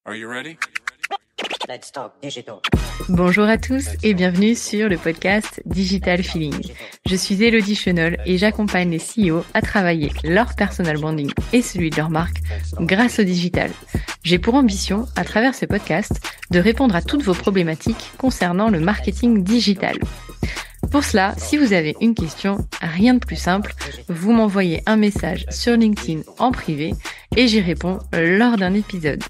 Are you ready? Let's talk digital. Bonjour à tous et bienvenue sur le podcast Digital Feeling. Je suis Elodie Chenol et j'accompagne les CEO à travailler leur personal branding et celui de leur marque grâce au digital. J'ai pour ambition, à travers ce podcast, de répondre à toutes vos problématiques concernant le marketing digital. Pour cela, si vous avez une question, rien de plus simple, vous m'envoyez un message sur LinkedIn en privé et j'y réponds lors d'un épisode.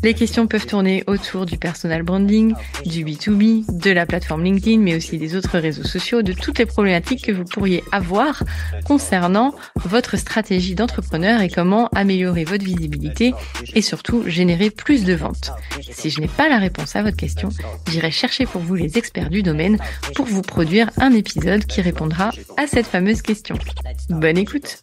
Les questions peuvent tourner autour du personal branding, du B2B, de la plateforme LinkedIn, mais aussi des autres réseaux sociaux, de toutes les problématiques que vous pourriez avoir concernant votre stratégie d'entrepreneur et comment améliorer votre visibilité et surtout générer plus de ventes. Si je n'ai pas la réponse à votre question, j'irai chercher pour vous les experts du domaine pour vous produire un épisode qui répondra à cette fameuse question. Bonne écoute!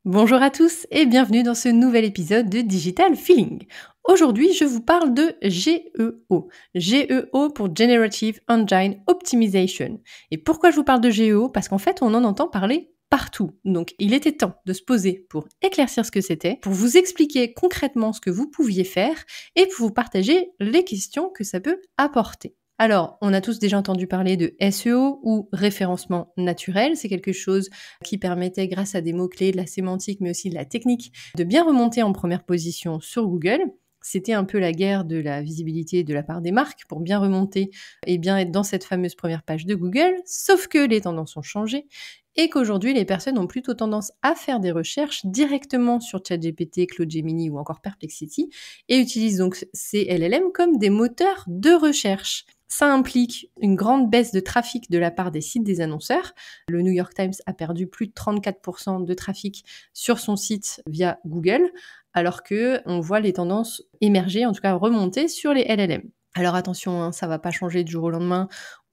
Bonjour à tous et bienvenue dans ce nouvel épisode de Digital Feeling. Aujourd'hui, je vous parle de GEO. GEO pour Generative Engine Optimization. Et pourquoi je vous parle de GEO? Parce qu'en fait, on en entend parler partout. Donc, il était temps de se poser pour éclaircir ce que c'était, pour vous expliquer concrètement ce que vous pouviez faire et pour vous partager les questions que ça peut apporter. Alors, on a tous déjà entendu parler de SEO ou référencement naturel. C'est quelque chose qui permettait, grâce à des mots-clés, de la sémantique, mais aussi de la technique, de bien remonter en première position sur Google. C'était un peu la guerre de la visibilité de la part des marques pour bien remonter et bien être dans cette fameuse première page de Google, sauf que les tendances ont changé et qu'aujourd'hui, les personnes ont plutôt tendance à faire des recherches directement sur ChatGPT, Claude Gemini ou encore Perplexity et utilisent donc ces LLM comme des moteurs de recherche. Ça implique une grande baisse de trafic de la part des sites des annonceurs. Le New York Times a perdu plus de 34% de trafic sur son site via Google, alors que on voit les tendances émerger, en tout cas remonter sur les LLM. Alors attention, ça va pas changer du jour au lendemain.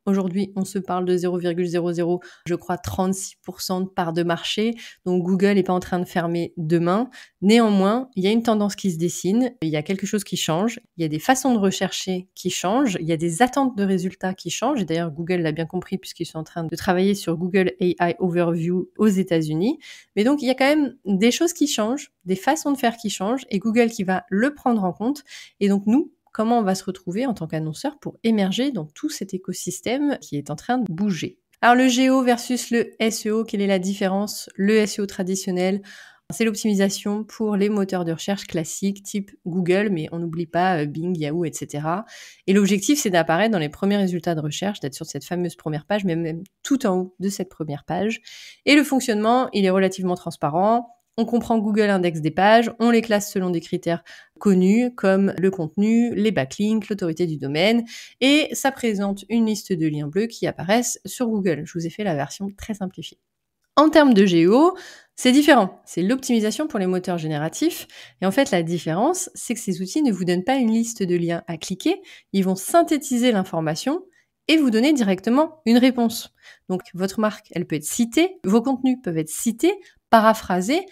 Aujourd'hui, on se parle de 0,00, je crois, 36% de part de marché. Donc Google n'est pas en train de fermer demain. Néanmoins, il y a une tendance qui se dessine. Il y a quelque chose qui change. Il y a des façons de rechercher qui changent. Il y a des attentes de résultats qui changent. Et d'ailleurs, Google l'a bien compris puisqu'ils sont en train de travailler sur Google AI Overview aux États-Unis. Mais donc, il y a quand même des choses qui changent, des façons de faire qui changent et Google qui va le prendre en compte. Et donc, nous, comment on va se retrouver en tant qu'annonceur pour émerger dans tout cet écosystème qui est en train de bouger. Alors le GEO versus le SEO, quelle est la différence? Le SEO traditionnel, c'est l'optimisation pour les moteurs de recherche classiques type Google, mais on n'oublie pas Bing, Yahoo, etc. Et l'objectif, c'est d'apparaître dans les premiers résultats de recherche, d'être sur cette fameuse première page, mais même tout en haut de cette première page. Et le fonctionnement, il est relativement transparent. On comprend Google Index des pages, on les classe selon des critères connus comme le contenu, les backlinks, l'autorité du domaine, et ça présente une liste de liens bleus qui apparaissent sur Google. Je vous ai fait la version très simplifiée. En termes de GEO, c'est différent. C'est l'optimisation pour les moteurs génératifs. Et en fait, la différence, c'est que ces outils ne vous donnent pas une liste de liens à cliquer, ils vont synthétiser l'information et vous donner directement une réponse. Donc, votre marque, elle peut être citée, vos contenus peuvent être cités, paraphrasés,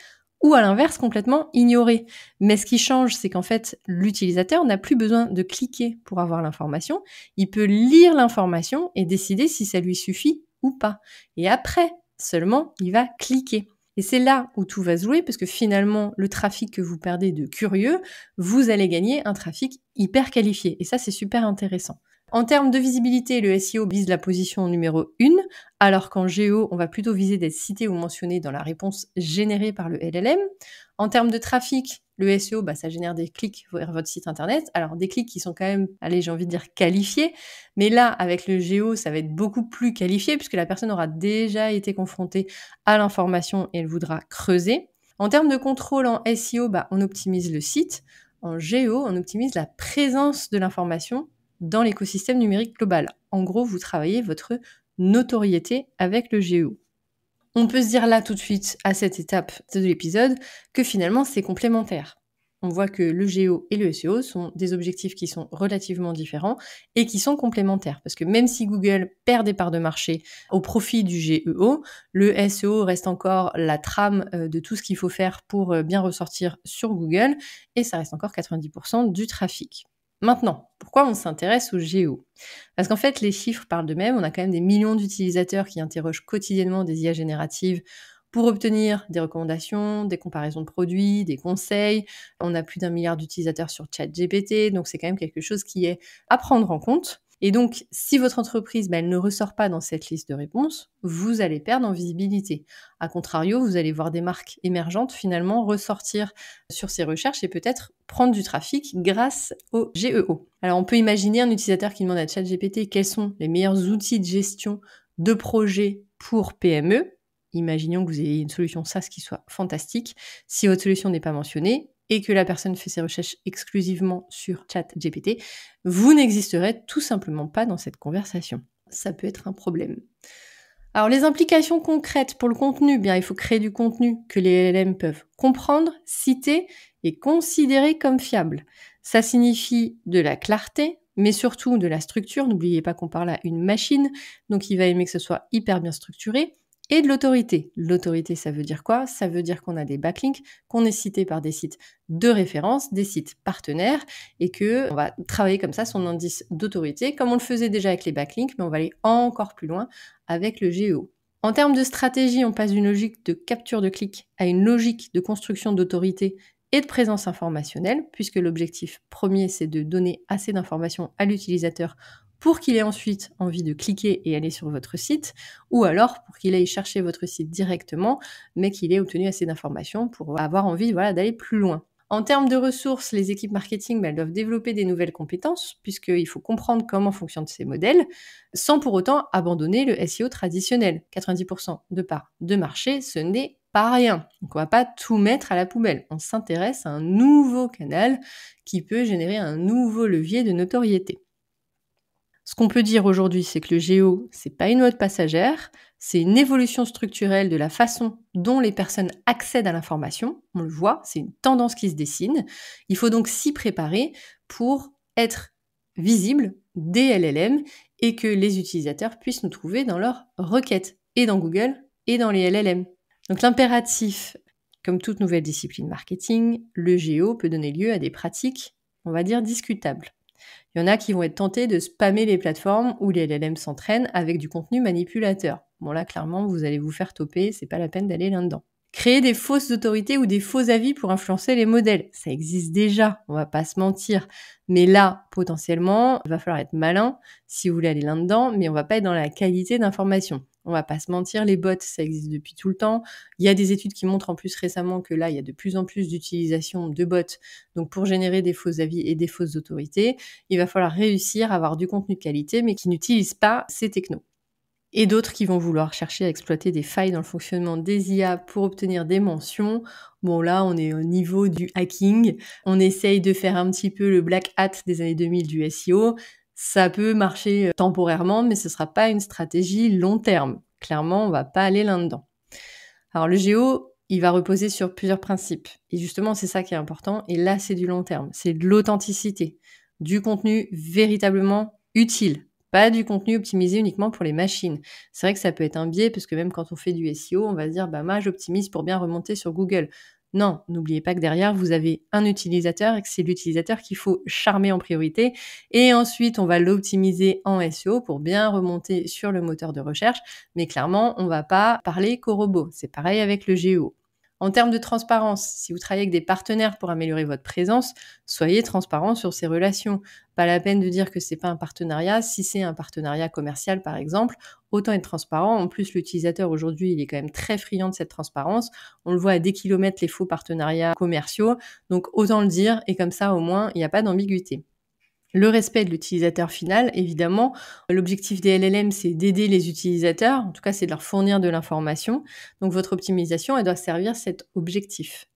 ou à l'inverse, complètement ignorés. Mais ce qui change, c'est qu'en fait, l'utilisateur n'a plus besoin de cliquer pour avoir l'information. Il peut lire l'information et décider si ça lui suffit ou pas. Et après, seulement, il va cliquer. Et c'est là où tout va se jouer, parce que finalement, le trafic que vous perdez de curieux, vous allez gagner un trafic hyper qualifié. Et ça, c'est super intéressant. En termes de visibilité, le SEO vise la position numéro 1, alors qu'en GEO, on va plutôt viser d'être cité ou mentionné dans la réponse générée par le LLM. En termes de trafic, le SEO, ça génère des clics vers votre site internet. Alors des clics qui sont quand même, j'ai envie de dire qualifiés, mais là, avec le GEO, ça va être beaucoup plus qualifié puisque la personne aura déjà été confrontée à l'information et elle voudra creuser. En termes de contrôle en SEO, on optimise le site. En GEO, on optimise la présence de l'information dans l'écosystème numérique global. En gros, vous travaillez votre notoriété avec le GEO. On peut se dire là tout de suite, à cette étape de l'épisode, que finalement c'est complémentaire. On voit que le GEO et le SEO sont des objectifs qui sont relativement différents et qui sont complémentaires. Parce que même si Google perd des parts de marché au profit du GEO, le SEO reste encore la trame de tout ce qu'il faut faire pour bien ressortir sur Google et ça reste encore 90% du trafic. Maintenant, pourquoi on s'intéresse au GEO? Parce qu'en fait, les chiffres parlent d'eux-mêmes. On a quand même des millions d'utilisateurs qui interrogent quotidiennement des IA génératives pour obtenir des recommandations, des comparaisons de produits, des conseils. On a plus d'1 milliard d'utilisateurs sur ChatGPT, donc c'est quand même quelque chose qui est à prendre en compte. Et donc, si votre entreprise, elle ne ressort pas dans cette liste de réponses, vous allez perdre en visibilité. A contrario, vous allez voir des marques émergentes finalement ressortir sur ces recherches et peut-être prendre du trafic grâce au GEO. Alors, on peut imaginer un utilisateur qui demande à ChatGPT quels sont les meilleurs outils de gestion de projet pour PME. Imaginons que vous ayez une solution SaaS qui soit fantastique. Si votre solution n'est pas mentionnée, et que la personne fait ses recherches exclusivement sur ChatGPT, vous n'existerez tout simplement pas dans cette conversation. Ça peut être un problème. Alors, les implications concrètes pour le contenu, bien, il faut créer du contenu que les LLM peuvent comprendre, citer et considérer comme fiable. Ça signifie de la clarté, mais surtout de la structure. N'oubliez pas qu'on parle à une machine, donc il va aimer que ce soit hyper bien structuré. Et de l'autorité. L'autorité, ça veut dire quoi? Ça veut dire qu'on a des backlinks, qu'on est cité par des sites de référence, des sites partenaires, et que on va travailler comme ça son indice d'autorité, comme on le faisait déjà avec les backlinks, mais on va aller encore plus loin avec le GEO. En termes de stratégie, on passe d'une logique de capture de clics à une logique de construction d'autorité et de présence informationnelle, puisque l'objectif premier, c'est de donner assez d'informations à l'utilisateur pour qu'il ait ensuite envie de cliquer et aller sur votre site, ou alors pour qu'il aille chercher votre site directement, mais qu'il ait obtenu assez d'informations pour avoir envie d'aller plus loin. En termes de ressources, les équipes marketing, elles doivent développer des nouvelles compétences, puisqu'il faut comprendre comment fonctionnent ces modèles, sans pour autant abandonner le SEO traditionnel. 90% de part de marché, ce n'est pas rien. Donc on va pas tout mettre à la poubelle. On s'intéresse à un nouveau canal qui peut générer un nouveau levier de notoriété. Ce qu'on peut dire aujourd'hui, c'est que le GEO, c'est pas une mode passagère, c'est une évolution structurelle de la façon dont les personnes accèdent à l'information. On le voit, c'est une tendance qui se dessine. Il faut donc s'y préparer pour être visible des LLM et que les utilisateurs puissent nous trouver dans leurs requêtes, et dans Google, et dans les LLM. Donc l'impératif, comme toute nouvelle discipline marketing, le GEO peut donner lieu à des pratiques, on va dire, discutables. Il y en a qui vont être tentés de spammer les plateformes où les LLM s'entraînent avec du contenu manipulateur. Bon là, clairement, vous allez vous faire toper, c'est pas la peine d'aller là-dedans. Créer des fausses autorités ou des faux avis pour influencer les modèles, ça existe déjà, on va pas se mentir. Mais là, potentiellement, il va falloir être malin si vous voulez aller là-dedans, mais on va pas être dans la qualité d'information. On va pas se mentir, les bots, ça existe depuis tout le temps. Il y a des études qui montrent en plus récemment que là, il y a de plus en plus d'utilisation de bots. Donc, pour générer des faux avis et des fausses autorités, il va falloir réussir à avoir du contenu de qualité, mais qui n'utilise pas ces technos. Et d'autres qui vont vouloir chercher à exploiter des failles dans le fonctionnement des IA pour obtenir des mentions. Bon, là, on est au niveau du hacking. On essaye de faire un petit peu le black hat des années 2000 du SEO. Ça peut marcher temporairement, mais ce sera pas une stratégie long terme. Clairement, on va pas aller là-dedans. Alors, le GEO, il va reposer sur plusieurs principes. Et justement, c'est ça qui est important. Et là, c'est du long terme. C'est de l'authenticité, du contenu véritablement utile. Pas du contenu optimisé uniquement pour les machines. C'est vrai que ça peut être un biais, parce que même quand on fait du SEO, on va se dire, moi, j'optimise pour bien remonter sur Google. Non, n'oubliez pas que derrière, vous avez un utilisateur et que c'est l'utilisateur qu'il faut charmer en priorité. Et ensuite, on va l'optimiser en SEO pour bien remonter sur le moteur de recherche. Mais clairement, on va pas parler qu'au robot. C'est pareil avec le GEO. En termes de transparence, si vous travaillez avec des partenaires pour améliorer votre présence, soyez transparent sur ces relations. Pas la peine de dire que c'est pas un partenariat. Si c'est un partenariat commercial, par exemple, autant être transparent. En plus, l'utilisateur aujourd'hui, il est quand même très friand de cette transparence. On le voit à des kilomètres, les faux partenariats commerciaux. Donc, autant le dire. Et comme ça, au moins, il n'y a pas d'ambiguïté. Le respect de l'utilisateur final, évidemment. L'objectif des LLM, c'est d'aider les utilisateurs. En tout cas, c'est de leur fournir de l'information. Donc, votre optimisation, elle doit servir cet objectif.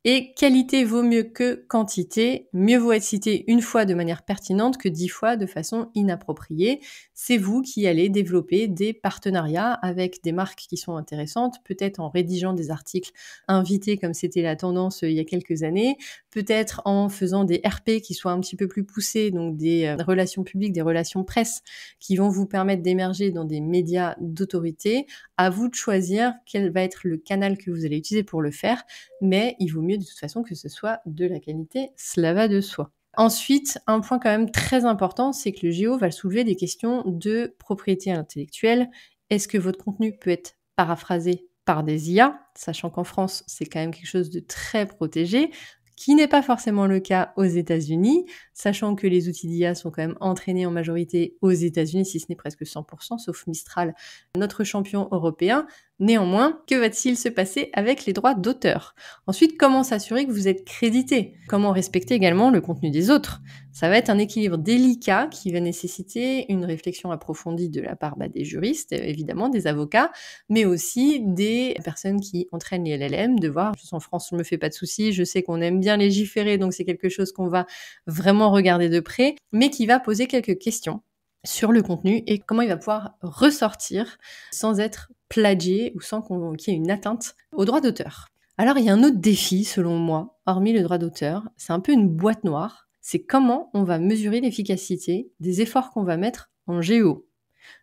Et qualité vaut mieux que quantité. Mieux vaut être cité une fois de manière pertinente que 10 fois de façon inappropriée. C'est vous qui allez développer des partenariats avec des marques qui sont intéressantes, peut-être en rédigeant des articles invités comme c'était la tendance il y a quelques années, peut-être en faisant des RP qui soient un petit peu plus poussés, donc des relations publiques, des relations presse qui vont vous permettre d'émerger dans des médias d'autorité. À vous de choisir quel va être le canal que vous allez utiliser pour le faire, mais il vaut mieux de toute façon que ce soit de la qualité, cela va de soi. Ensuite, un point quand même très important, c'est que le GEO va soulever des questions de propriété intellectuelle. Est-ce que votre contenu peut être paraphrasé par des IA, sachant qu'en France, c'est quand même quelque chose de très protégé, qui n'est pas forcément le cas aux États-Unis, sachant que les outils d'IA sont quand même entraînés en majorité aux États-Unis, si ce n'est presque 100%, sauf Mistral, notre champion européen. Néanmoins, que va-t-il se passer avec les droits d'auteur? Ensuite, comment s'assurer que vous êtes crédité? Comment respecter également le contenu des autres? Ça va être un équilibre délicat qui va nécessiter une réflexion approfondie de la part des juristes, évidemment, des avocats, mais aussi des personnes qui entraînent les LLM, de voir, en France, je me fais pas de soucis, je sais qu'on aime bien légiférer, donc c'est quelque chose qu'on va vraiment regarder de près, mais qui va poser quelques questions sur le contenu et comment il va pouvoir ressortir sans être plagié ou sans qu'il y ait une atteinte au droit d'auteur. Alors il y a un autre défi, selon moi, hormis le droit d'auteur, c'est un peu une boîte noire, c'est comment on va mesurer l'efficacité des efforts qu'on va mettre en GEO.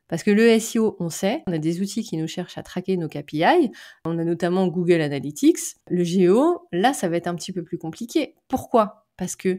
Parce que le SEO, on sait, on a des outils qui nous cherchent à traquer nos KPI, on a notamment Google Analytics. Le GEO, là, ça va être un petit peu plus compliqué. Pourquoi? Parce que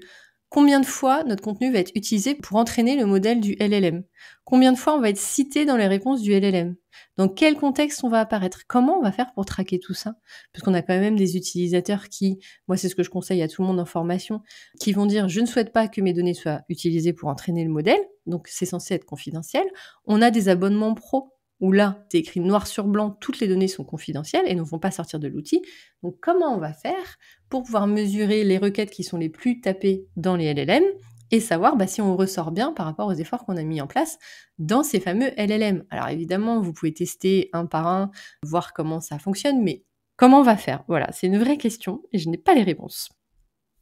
combien de fois notre contenu va être utilisé pour entraîner le modèle du LLM? Combien de fois on va être cité dans les réponses du LLM? Dans quel contexte on va apparaître? Comment on va faire pour traquer tout ça? Parce qu'on a quand même des utilisateurs qui, moi c'est ce que je conseille à tout le monde en formation, qui vont dire je ne souhaite pas que mes données soient utilisées pour entraîner le modèle, donc c'est censé être confidentiel. On a des abonnements pro où là, c'est écrit noir sur blanc, toutes les données sont confidentielles et ne vont pas sortir de l'outil. Donc comment on va faire pour pouvoir mesurer les requêtes qui sont les plus tapées dans les LLM et savoir si on ressort bien par rapport aux efforts qu'on a mis en place dans ces fameux LLM. Alors évidemment, vous pouvez tester un par un, voir comment ça fonctionne, mais comment on va faire? Voilà, c'est une vraie question et je n'ai pas les réponses.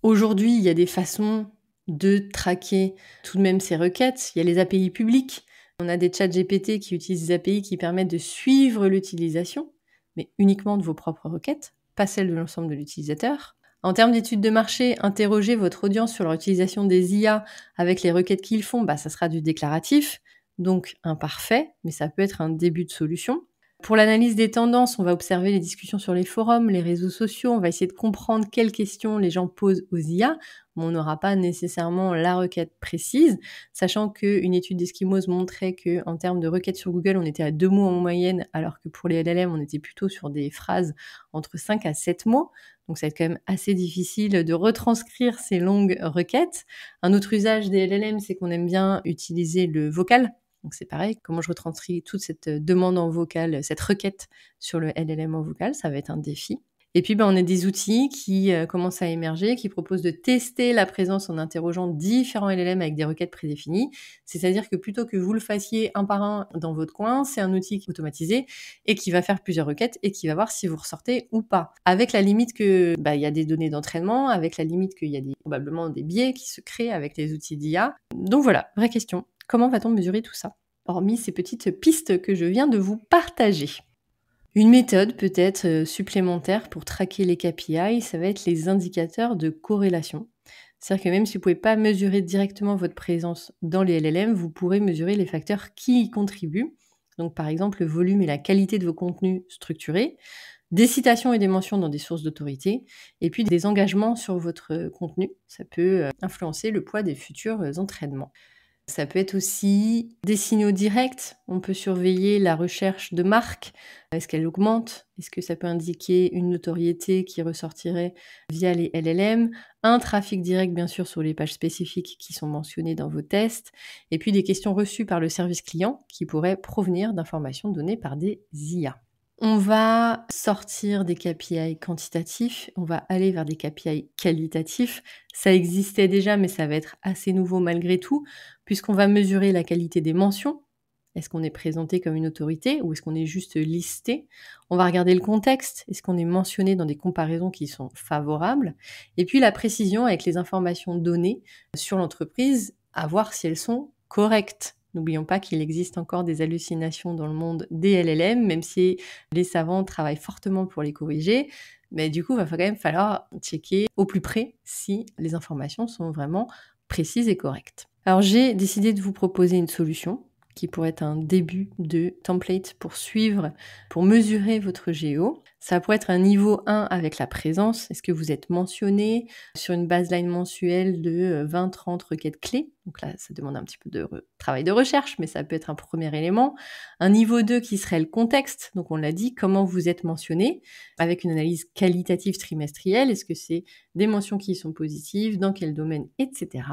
Aujourd'hui, il y a des façons de traquer tout de même ces requêtes. Il y a les API publiques. On a des chats GPT qui utilisent des API qui permettent de suivre l'utilisation, mais uniquement de vos propres requêtes, pas celles de l'ensemble de l'utilisateur. En termes d'études de marché, interrogez votre audience sur leur utilisation des IA avec les requêtes qu'ils font, ça sera du déclaratif, donc imparfait, mais ça peut être un début de solution. Pour l'analyse des tendances, on va observer les discussions sur les forums, les réseaux sociaux, on va essayer de comprendre quelles questions les gens posent aux IA, mais on n'aura pas nécessairement la requête précise, sachant qu'une étude d'Eskimos montrait qu'en termes de requêtes sur Google, on était à 2 mots en moyenne, alors que pour les LLM, on était plutôt sur des phrases entre 5 à 7 mots. Donc ça va être quand même assez difficile de retranscrire ces longues requêtes. Un autre usage des LLM, c'est qu'on aime bien utiliser le vocal. Donc c'est pareil, comment je retranscris toute cette demande en vocal, cette requête sur le LLM en vocal, ça va être un défi. Et puis on a des outils qui commencent à émerger, qui proposent de tester la présence en interrogeant différents LLM avec des requêtes prédéfinies. C'est-à-dire que plutôt que vous le fassiez un par un dans votre coin, c'est un outil qui est automatisé et qui va faire plusieurs requêtes et qui va voir si vous ressortez ou pas. Avec la limite que y a des données d'entraînement, avec la limite qu'il y a probablement des biais qui se créent avec les outils d'IA. Donc voilà, vraie question. Comment va-t-on mesurer tout ça? Hormis ces petites pistes que je viens de vous partager. Une méthode peut-être supplémentaire pour traquer les KPI, ça va être les indicateurs de corrélation. C'est-à-dire que même si vous ne pouvez pas mesurer directement votre présence dans les LLM, vous pourrez mesurer les facteurs qui y contribuent. Donc par exemple le volume et la qualité de vos contenus structurés, des citations et des mentions dans des sources d'autorité, et puis des engagements sur votre contenu. Ça peut influencer le poids des futurs entraînements. Ça peut être aussi des signaux directs. On peut surveiller la recherche de marque. Est-ce qu'elle augmente? Est-ce que ça peut indiquer une notoriété qui ressortirait via les LLM? Un trafic direct, bien sûr, sur les pages spécifiques qui sont mentionnées dans vos tests. Et puis des questions reçues par le service client qui pourraient provenir d'informations données par des IA. On va sortir des KPI quantitatifs, on va aller vers des KPI qualitatifs. Ça existait déjà, mais ça va être assez nouveau malgré tout, puisqu'on va mesurer la qualité des mentions. Est-ce qu'on est présenté comme une autorité ou est-ce qu'on est juste listé? On va regarder le contexte. Est-ce qu'on est mentionné dans des comparaisons qui sont favorables? Et puis la précision avec les informations données sur l'entreprise, à voir si elles sont correctes. N'oublions pas qu'il existe encore des hallucinations dans le monde des LLM, même si les savants travaillent fortement pour les corriger. Mais du coup, il va quand même falloir checker au plus près si les informations sont vraiment précises et correctes. Alors, j'ai décidé de vous proposer une solution qui pourrait être un début de template pour suivre, pour mesurer votre géo. Ça pourrait être un niveau 1 avec la présence. Est-ce que vous êtes mentionné sur une baseline mensuelle de 20-30 requêtes clés? Donc là, ça demande un petit peu de travail de recherche, mais ça peut être un premier élément. Un niveau 2 qui serait le contexte. Donc on l'a dit, comment vous êtes mentionné avec une analyse qualitative trimestrielle. Est-ce que c'est des mentions qui sont positives, dans quel domaine, etc.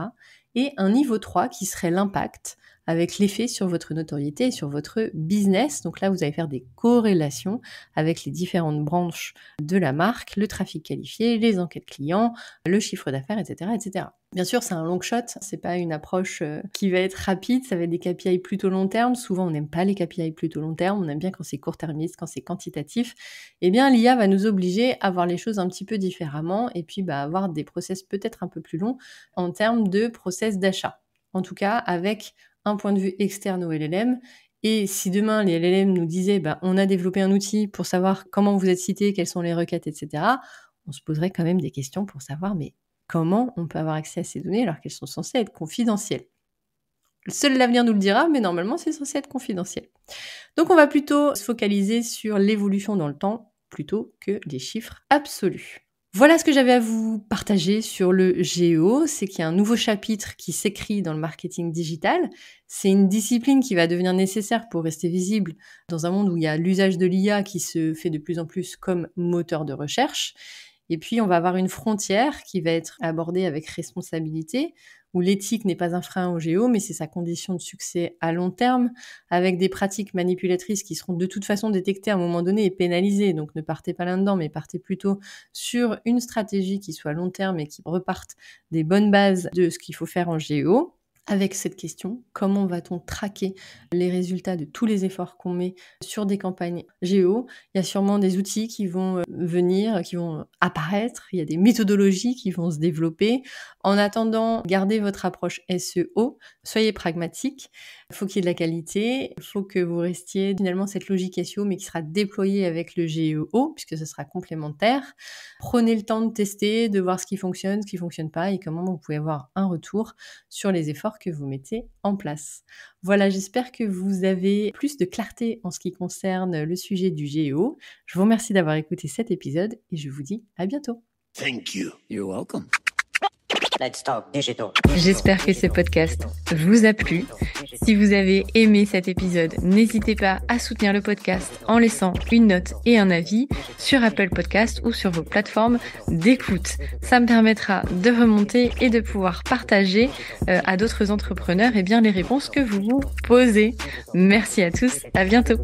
Et un niveau 3 qui serait l'impact avec l'effet sur votre notoriété et sur votre business. Donc là, vous allez faire des corrélations avec les différentes branches de la marque, le trafic qualifié, les enquêtes clients, le chiffre d'affaires, etc., etc. Bien sûr, c'est un long shot, c'est pas une approche qui va être rapide, ça va être des KPI plutôt long terme. Souvent, on n'aime pas les KPI plutôt long terme, on aime bien quand c'est court-termiste, quand c'est quantitatif. Eh bien, l'IA va nous obliger à voir les choses un petit peu différemment et puis avoir des process peut-être un peu plus longs en termes de process d'achat. En tout cas, avec un point de vue externe au LLM. Et si demain, les LLM nous disaient on a développé un outil pour savoir comment vous êtes cité, quelles sont les requêtes, etc., on se poserait quand même des questions pour savoir comment on peut avoir accès à ces données alors qu'elles sont censées être confidentielles. Seul l'avenir nous le dira, mais normalement, c'est censé être confidentiel. Donc, on va plutôt se focaliser sur l'évolution dans le temps plutôt que les chiffres absolus. Voilà ce que j'avais à vous partager sur le GEO, c'est qu'il y a un nouveau chapitre qui s'écrit dans le marketing digital. C'est une discipline qui va devenir nécessaire pour rester visible dans un monde où il y a l'usage de l'IA qui se fait de plus en plus comme moteur de recherche. Et puis, on va avoir une frontière qui va être abordée avec responsabilité, où l'éthique n'est pas un frein au géo, mais c'est sa condition de succès à long terme, avec des pratiques manipulatrices qui seront de toute façon détectées à un moment donné et pénalisées. Donc, ne partez pas là-dedans, mais partez plutôt sur une stratégie qui soit long terme et qui reparte des bonnes bases de ce qu'il faut faire en géo. Avec cette question, comment va-t-on traquer les résultats de tous les efforts qu'on met sur des campagnes géo? Il y a sûrement des outils qui vont venir, qui vont apparaître, il y a des méthodologies qui vont se développer. En attendant, gardez votre approche SEO, soyez pragmatique, il faut qu'il y ait de la qualité, il faut que vous restiez finalement cette logique SEO mais qui sera déployée avec le GEO puisque ce sera complémentaire. Prenez le temps de tester, de voir ce qui fonctionne pas et comment vous pouvez avoir un retour sur les efforts que vous mettez en place. Voilà, j'espère que vous avez plus de clarté en ce qui concerne le sujet du GEO. Je vous remercie d'avoir écouté cet épisode et je vous dis à bientôt. Thank you. You're welcome. Let's talk digital. J'espère que ce podcast vous a plu. Si vous avez aimé cet épisode, n'hésitez pas à soutenir le podcast en laissant une note et un avis sur Apple Podcast ou sur vos plateformes d'écoute. Ça me permettra de remonter et de pouvoir partager à d'autres entrepreneurs les réponses que vous vous posez. Merci à tous, à bientôt.